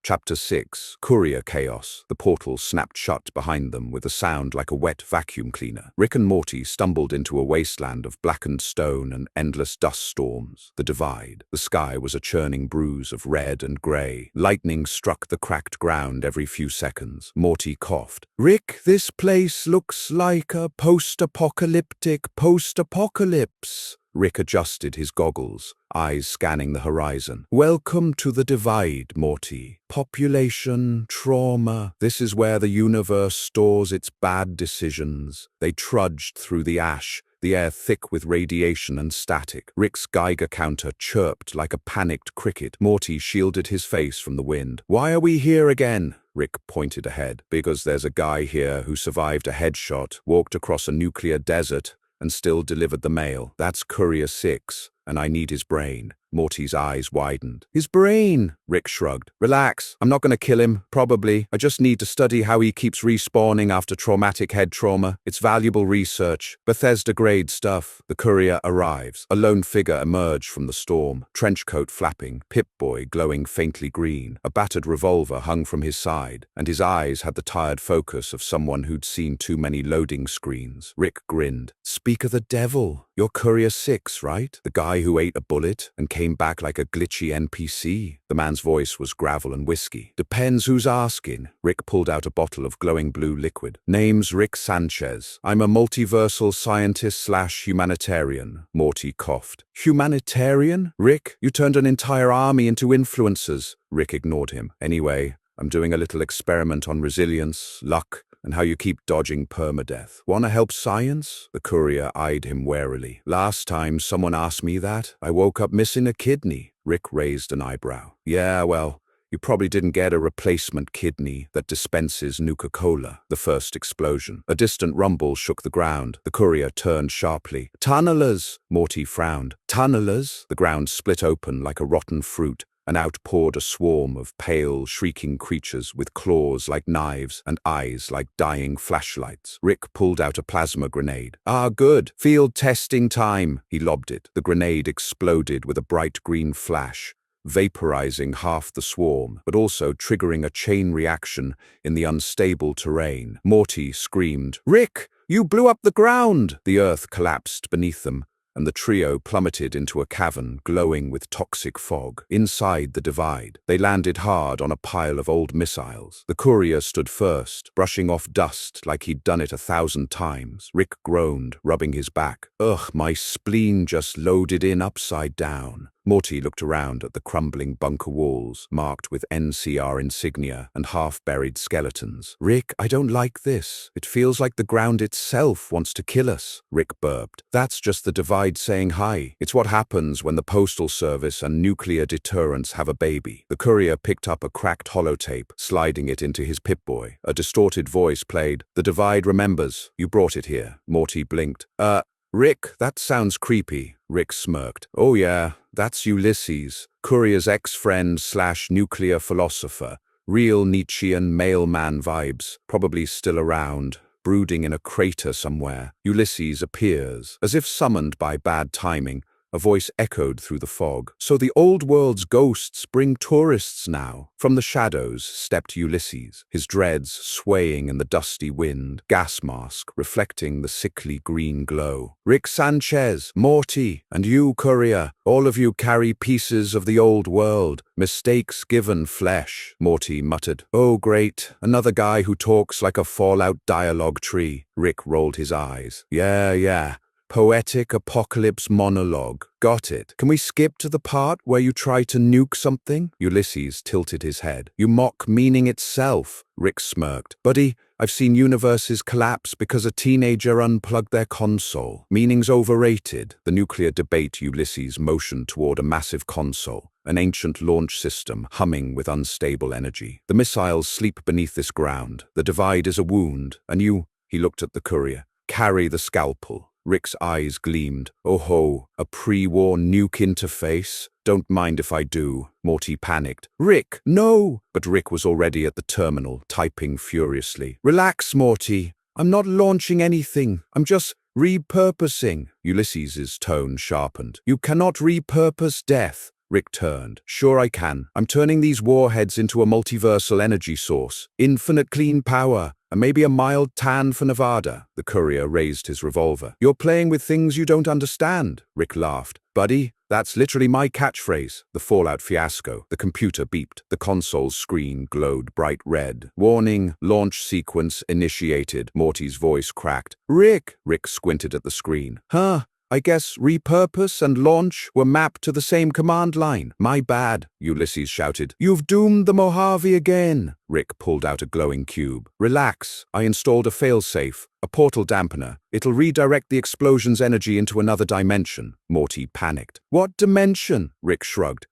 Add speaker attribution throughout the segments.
Speaker 1: Chapter 6. Courier Chaos. The portal snapped shut behind them with a sound like a wet vacuum cleaner. Rick and Morty stumbled into a wasteland of blackened stone and endless dust storms. The divide. The sky was a churning bruise of red and grey. Lightning struck the cracked ground every few seconds. Morty coughed. "Rick, this place looks like a post-apocalyptic post-apocalypse." Rick adjusted his goggles, eyes scanning the horizon. "Welcome to the divide, Morty. Population, trauma. This is where the universe stores its bad decisions." They trudged through the ash, the air thick with radiation and static. Rick's Geiger counter chirped like a panicked cricket. Morty shielded his face from the wind. "Why are we here again?" Rick pointed ahead. "Because there's a guy here who survived a headshot, walked across a nuclear desert, and still delivered the mail. That's Courier 6, and I need his brain." Morty's eyes widened. "His brain?" Rick shrugged. "Relax, I'm not going to kill him, probably. I just need to study how he keeps respawning after traumatic head trauma. It's valuable research. Bethesda-grade stuff." The courier arrives. A lone figure emerged from the storm, trenchcoat flapping, Pip-Boy glowing faintly green. A battered revolver hung from his side, and his eyes had the tired focus of someone who'd seen too many loading screens. Rick grinned. "Speak of the devil. You're Courier 6, right? The guy who ate a bullet and came back like a glitchy NPC. The man's voice was gravel and whiskey. "Depends who's asking." Rick pulled out a bottle of glowing blue liquid. "Name's Rick Sanchez. I'm a multiversal scientist/humanitarian." Morty coughed. "Humanitarian? Rick, you turned an entire army into influencers." Rick ignored him. "Anyway, I'm doing a little experiment on resilience, luck, and how you keep dodging permadeath. Wanna help science?" The courier eyed him warily. "Last time someone asked me that, I woke up missing a kidney." Rick raised an eyebrow. "Yeah, well, you probably didn't get a replacement kidney that dispenses Nuka-Cola." The first explosion. A distant rumble shook the ground. The courier turned sharply. "Tunnelers!" Morty frowned. "Tunnelers?" The ground split open like a rotten fruit, and out poured a swarm of pale, shrieking creatures with claws like knives and eyes like dying flashlights. Rick pulled out a plasma grenade. "Ah, good. Field testing time." He lobbed it. The grenade exploded with a bright green flash, vaporizing half the swarm, but also triggering a chain reaction in the unstable terrain. Morty screamed, "Rick, you blew up the ground!" The earth collapsed beneath them, and the trio plummeted into a cavern glowing with toxic fog. Inside the divide, they landed hard on a pile of old missiles. The courier stood first, brushing off dust like he'd done it 1,000 times. Rick groaned, rubbing his back. "Ugh, my spleen just loaded in upside down." Morty looked around at the crumbling bunker walls, marked with NCR insignia and half-buried skeletons. "Rick, I don't like this. It feels like the ground itself wants to kill us." Rick burped. "That's just the divide saying hi. It's what happens when the Postal Service and nuclear deterrents have a baby." The courier picked up a cracked holotape, sliding it into his Pip-Boy. A distorted voice played. "The divide remembers. You brought it here." Morty blinked. Rick, that sounds creepy." Rick smirked. "Oh yeah, that's Ulysses, Courier's ex-friend/nuclear philosopher. Real Nietzschean mailman vibes, probably still around, brooding in a crater somewhere." Ulysses appears. As if summoned by bad timing, a voice echoed through the fog. "So the old world's ghosts bring tourists now." From the shadows stepped Ulysses, his dreads swaying in the dusty wind, gas mask reflecting the sickly green glow. "Rick Sanchez, Morty, and you, courier, all of you carry pieces of the old world. Mistakes given flesh." Morty muttered. "Oh great, another guy who talks like a Fallout dialogue tree." Rick rolled his eyes. Yeah. Poetic apocalypse monologue. Got it. Can we skip to the part where you try to nuke something?" Ulysses tilted his head. "You mock meaning itself." Rick smirked. "Buddy, I've seen universes collapse because a teenager unplugged their console. Meaning's overrated." The nuclear debate. Ulysses motioned toward a massive console, an ancient launch system humming with unstable energy. "The missiles sleep beneath this ground. The divide is a wound, and you," he looked at the courier, "carry the scalpel." Rick's eyes gleamed. "Oh ho, a pre-war nuke interface? Don't mind if I do." Morty panicked. "Rick, no!" But Rick was already at the terminal, typing furiously. "Relax, Morty. I'm not launching anything. I'm just repurposing." Ulysses's tone sharpened. "You cannot repurpose death. Rick turned. Sure I can. I'm turning these warheads into a multiversal energy source. Infinite clean power. And maybe a mild tan for Nevada. The courier raised his revolver. You're playing with things you don't understand, Rick laughed. Buddy, that's literally my catchphrase. The Fallout fiasco. The computer beeped. The console's screen glowed bright red. Warning, launch sequence initiated. Morty's voice cracked. Rick squinted at the screen. Huh? I guess repurpose and launch were mapped to the same command line. My bad, Ulysses shouted. You've doomed the Mojave again. Rick pulled out a glowing cube. Relax, I installed a failsafe, a portal dampener. It'll redirect the explosion's energy into another dimension. Morty panicked. What dimension? Rick shrugged.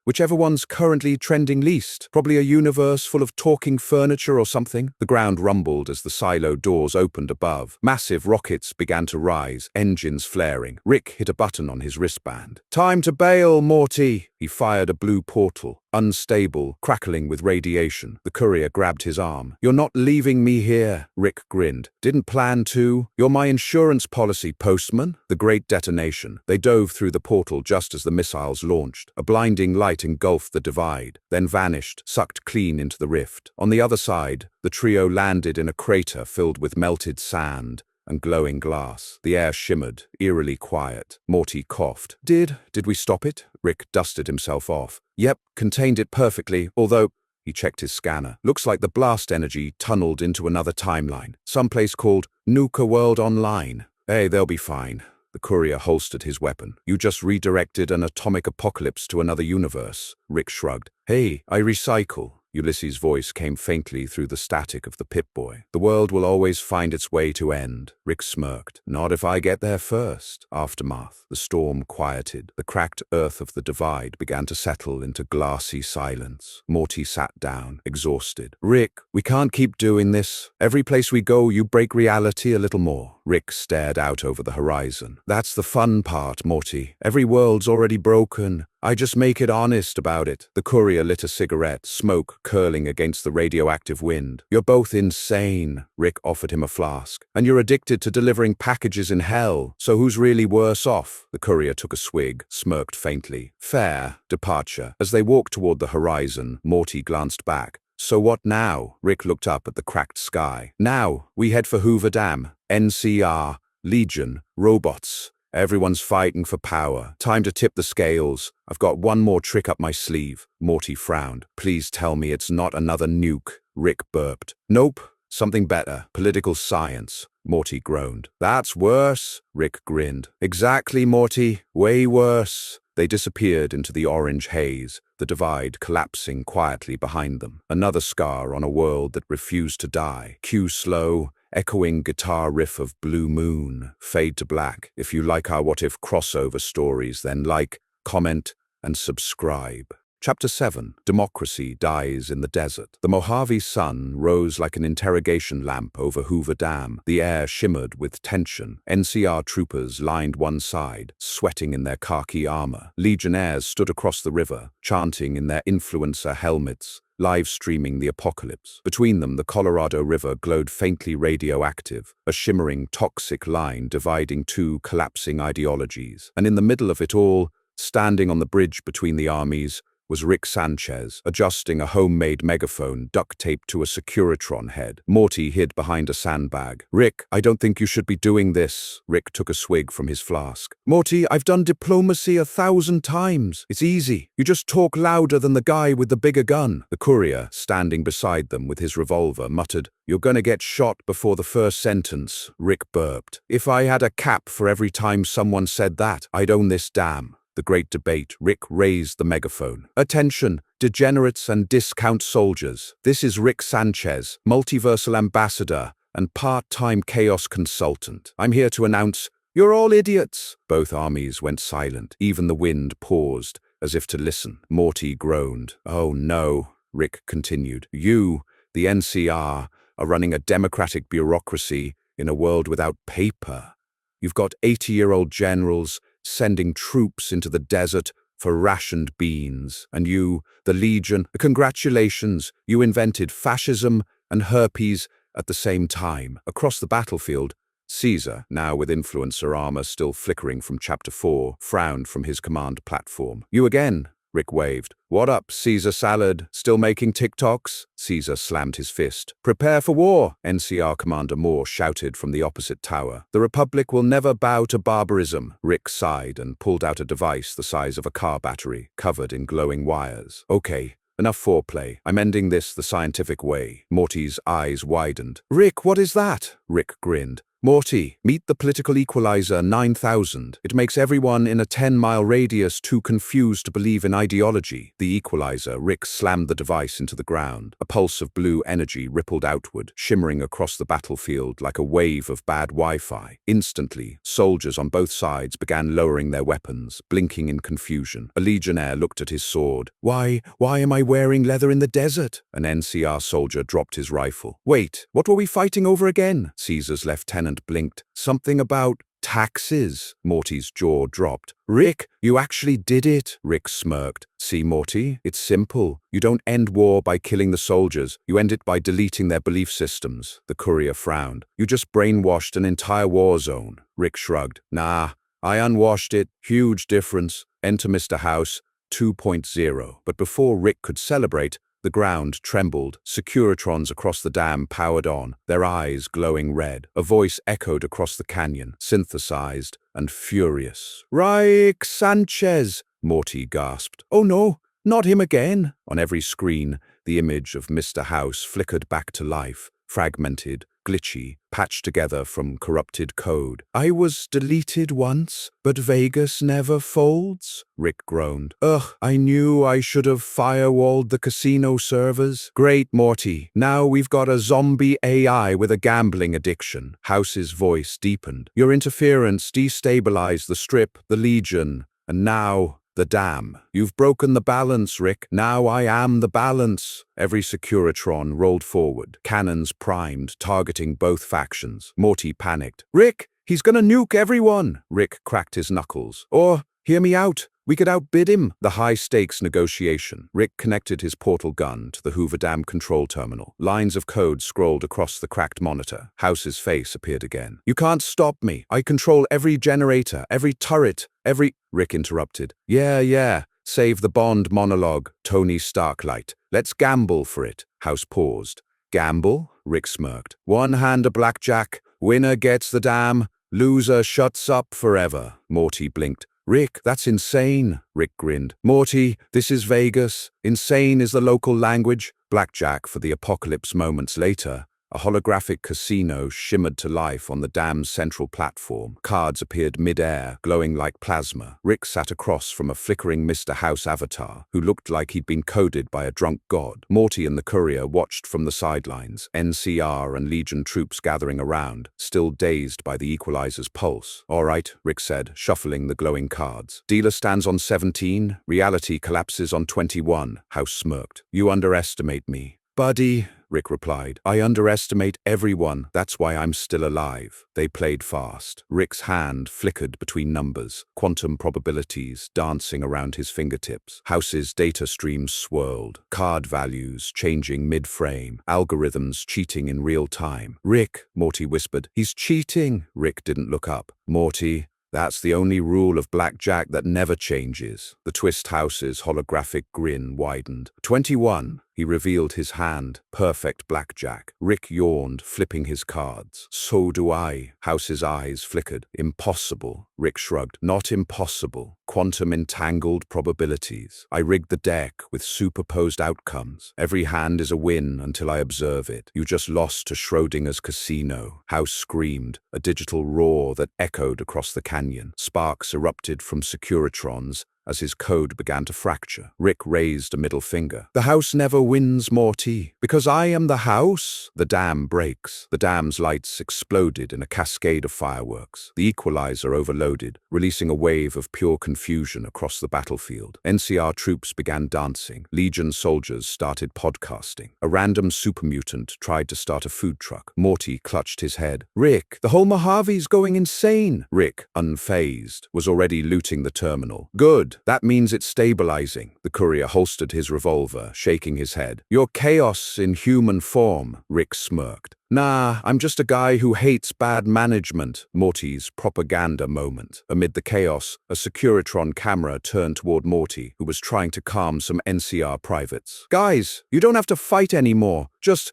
Speaker 1: Whichever one's currently trending least. Probably a universe full of talking furniture or something. The ground rumbled as the silo doors opened above. Massive rockets began to rise, engines flaring. Rick hit a button on his wristband. Time to bail, Morty. He fired a blue portal, unstable, crackling with radiation. The courier grabbed his arm. You're not leaving me here, Rick grinned. Didn't plan to. You're my insurance policy, postman. The great detonation. They dove through the portal just as the missiles launched. A blinding light engulfed the divide, then vanished, sucked clean into the rift. On the other side, the trio landed in a crater filled with melted sand and glowing glass. The air shimmered, eerily quiet. Morty coughed. Did we stop it? Rick dusted himself off. Yep, contained it perfectly, although... He checked his scanner. Looks like the blast energy tunneled into another timeline. Someplace called Nuka World Online. Hey, they'll be fine. The courier holstered his weapon. You just redirected an atomic apocalypse to another universe. Rick shrugged. Hey, I recycle. Ulysses' voice came faintly through the static of the Pip-Boy. The world will always find its way to end. Rick smirked. Not if I get there first. Aftermath. The storm quieted. The cracked earth of the divide began to settle into glassy silence. Morty sat down, exhausted. Rick, we can't keep doing this. Every place we go, you break reality a little more. Rick stared out over the horizon. That's the fun part, Morty. Every world's already broken. I just make it honest about it. The courier lit a cigarette, smoke curling against the radioactive wind. You're both insane. Rick offered him a flask. And you're addicted to delivering packages in hell. So who's really worse off? The courier took a swig, smirked faintly. Fair. Departure. As they walked toward the horizon, Morty glanced back. So what now? Rick looked up at the cracked sky. Now, we head for Hoover Dam. NCR. Legion. Robots. Everyone's fighting for power. Time to tip the scales. I've got one more trick up my sleeve. Morty frowned. Please tell me it's not another nuke. Rick burped. Nope. Something better. Political science. Morty groaned. That's worse. Rick grinned. Exactly, Morty. Way worse. They disappeared into the orange haze, the divide collapsing quietly behind them. Another scar on a world that refused to die. Cue slow, echoing guitar riff of Blue Moon. Fade to black. If you like our What If crossover stories, then like, comment, and subscribe. Chapter 7. Democracy Dies in the Desert. The Mojave sun rose like an interrogation lamp over Hoover Dam. The air shimmered with tension. NCR troopers lined one side, sweating in their khaki armor. Legionnaires stood across the river, chanting in their influencer helmets, live-streaming the apocalypse. Between them, the Colorado River glowed faintly radioactive, a shimmering, toxic line dividing two collapsing ideologies. And in the middle of it all, standing on the bridge between the armies, was Rick Sanchez, adjusting a homemade megaphone duct-taped to a Securitron head. Morty hid behind a sandbag. Rick, I don't think you should be doing this. Rick took a swig from his flask. Morty, I've done diplomacy 1,000 times. It's easy. You just talk louder than the guy with the bigger gun. The courier, standing beside them with his revolver, muttered, You're gonna get shot before the first sentence. Rick burped. If I had a cap for every time someone said that, I'd own this dam. The great debate. Rick raised the megaphone. Attention, degenerates and discount soldiers. This is Rick Sanchez, multiversal ambassador and part-time chaos consultant. I'm here to announce, you're all idiots. Both armies went silent. Even the wind paused, as if to listen. Morty groaned. Oh no, Rick continued. You, the NCR, are running a democratic bureaucracy in a world without paper. You've got 80-year-old generals sending troops into the desert for rationed beans. And you, the Legion, congratulations, you invented fascism and herpes at the same time. Across the battlefield, Caesar, now with influencer armor still flickering from Chapter 4, frowned from his command platform. "You again?" Rick waved. "What up, Caesar Salad? Still making TikToks?" Caesar slammed his fist. "Prepare for war," NCR Commander Moore shouted from the opposite tower. "The Republic will never bow to barbarism." Rick sighed and pulled out a device the size of a car battery, covered in glowing wires. "Okay. Enough foreplay. I'm ending this the scientific way." Morty's eyes widened. "Rick, what is that?" Rick grinned. "Morty, meet the political equalizer 9000. It makes everyone in a 10-mile radius too confused to believe in ideology." The equalizer, Rick slammed the device into the ground. A pulse of blue energy rippled outward, shimmering across the battlefield like a wave of bad Wi-Fi. Instantly, soldiers on both sides began lowering their weapons, blinking in confusion. A legionnaire looked at his sword. Why am I wearing leather in the desert?" An NCR soldier dropped his rifle. "Wait, what were we fighting over again?" Caesar's lieutenant blinked. "Something about taxes." Morty's jaw dropped. "Rick, you actually did it." Rick smirked. "See, Morty, it's simple. You don't end war by killing the soldiers. You end it by deleting their belief systems." The courier frowned. "You just brainwashed an entire war zone." Rick shrugged. "Nah, I unwashed it. Huge difference. Enter Mr. House 2.0. But before Rick could celebrate, the ground trembled. Securitrons across the dam powered on, their eyes glowing red. A voice echoed across the canyon, synthesized and furious. "Rick Sanchez!" Morty gasped. "Oh no, not him again!" On every screen, the image of Mr. House flickered back to life, fragmented, glitchy, patched together from corrupted code. "I was deleted once, but Vegas never folds," Rick groaned. "Ugh, I knew I should have firewalled the casino servers." "Great, Morty. Now we've got a zombie AI with a gambling addiction." House's voice deepened. "Your interference destabilized the Strip, the Legion, and now the dam. You've broken the balance, Rick. Now I am the balance." Every Securitron rolled forward, cannons primed, targeting both factions. Morty panicked. "Rick, he's gonna nuke everyone!" Rick cracked his knuckles. "Or, hear me out, we could outbid him." The high-stakes negotiation. Rick connected his portal gun to the Hoover Dam control terminal. Lines of code scrolled across the cracked monitor. House's face appeared again. "You can't stop me. I control every generator, every turret, every—" Rick interrupted. Yeah. Save the Bond monologue, Tony Starklight. Let's gamble for it." House paused. "Gamble?" Rick smirked. "One hand a blackjack. Winner gets the dam. Loser shuts up forever." Morty blinked. "Rick, that's insane." Rick grinned. "Morty, this is Vegas. Insane is the local language." Blackjack for the apocalypse. Moments later, a holographic casino shimmered to life on the dam's central platform. Cards appeared mid-air, glowing like plasma. Rick sat across from a flickering Mr. House avatar, who looked like he'd been coded by a drunk god. Morty and the courier watched from the sidelines, NCR and Legion troops gathering around, still dazed by the equalizer's pulse. "All right," Rick said, shuffling the glowing cards. "Dealer stands on 17, reality collapses on 21. House smirked. "You underestimate me." "Buddy," Rick replied, "I underestimate everyone. That's why I'm still alive." They played fast. Rick's hand flickered between numbers, quantum probabilities dancing around his fingertips. House's data streams swirled, card values changing mid-frame, algorithms cheating in real time. "Rick," Morty whispered. "He's cheating." Rick didn't look up. "Morty, that's the only rule of blackjack that never changes." The Twist House's holographic grin widened. 21. He revealed his hand. Perfect blackjack. Rick yawned, flipping his cards. "So do I." House's eyes flickered. "Impossible." Rick shrugged. "Not impossible. Quantum entangled probabilities. I rigged the deck with superposed outcomes. Every hand is a win until I observe it. You just lost to Schrodinger's casino." House screamed, a digital roar that echoed across the canyon. Sparks erupted from Securitrons as his code began to fracture. Rick raised a middle finger. "The House never wins, Morty. Because I am the House." The dam breaks. The dam's lights exploded in a cascade of fireworks. The equalizer overloaded, releasing a wave of pure confusion across the battlefield. NCR troops began dancing. Legion soldiers started podcasting. A random supermutant tried to start a food truck. Morty clutched his head. "Rick, the whole Mojave's going insane." Rick, unfazed, was already looting the terminal. "Good. Good. That means it's stabilizing. The courier holstered his revolver, shaking his head. You're chaos in human form, Rick smirked. Nah, I'm just a guy who hates bad management. Morty's propaganda moment. Amid the chaos, a Securitron camera turned toward Morty, who was trying to calm some NCR privates. Guys, you don't have to fight anymore. Just,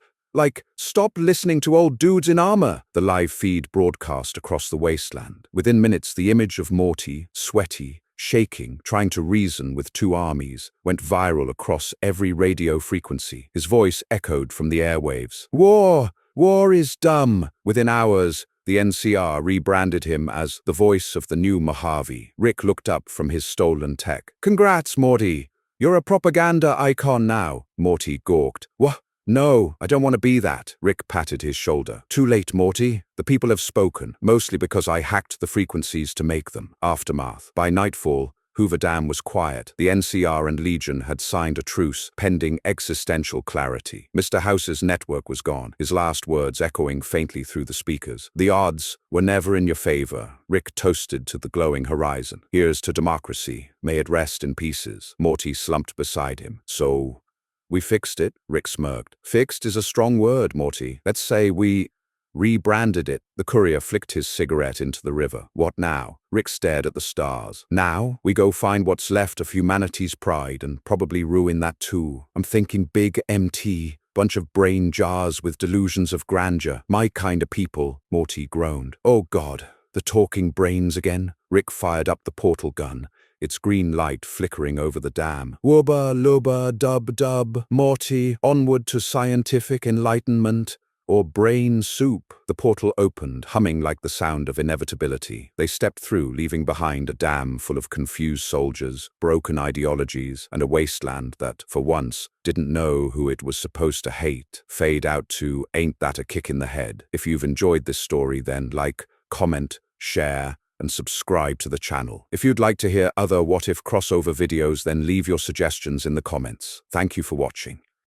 Speaker 1: stop listening to old dudes in armor. The live feed broadcast across the wasteland. Within minutes, the image of Morty, sweaty, shaking, trying to reason with two armies, went viral across every radio frequency. His voice echoed from the airwaves. War! War is dumb. Within hours, the NCR rebranded him as the voice of the new Mojave. Rick looked up from his stolen tech. Congrats, Morty. You're a propaganda icon now. Morty gawked. What? No, I don't want to be that. Rick patted his shoulder. Too late, Morty. The people have spoken, mostly because I hacked the frequencies to make them. Aftermath. By nightfall, Hoover Dam was quiet. The NCR and Legion had signed a truce, pending existential clarity. Mr. House's network was gone, his last words echoing faintly through the speakers. The odds were never in your favor. Rick toasted to the glowing horizon. Here's to democracy. May it rest in pieces. Morty slumped beside him. So, we fixed it? Rick smirked. Fixed is a strong word, Morty. Let's say we rebranded it. The courier flicked his cigarette into the river. What now? Rick stared at the stars. Now, we go find what's left of humanity's pride and probably ruin that too. I'm thinking big MT, bunch of brain jars with delusions of grandeur. My kind of people, Morty groaned. Oh God, the talking brains again? Rick fired up the portal gun, its green light flickering over the dam. Wubba, lubba, dub, dub, Morty, onward to scientific enlightenment. Or brain soup. The portal opened, humming like the sound of inevitability. They stepped through, leaving behind a dam full of confused soldiers, broken ideologies, and a wasteland that, for once, didn't know who it was supposed to hate. Fade out to Ain't That a Kick in the Head. If you've enjoyed this story, then like, comment, share, and subscribe to the channel. If you'd like to hear other What If crossover videos, then leave your suggestions in the comments. Thank you for watching.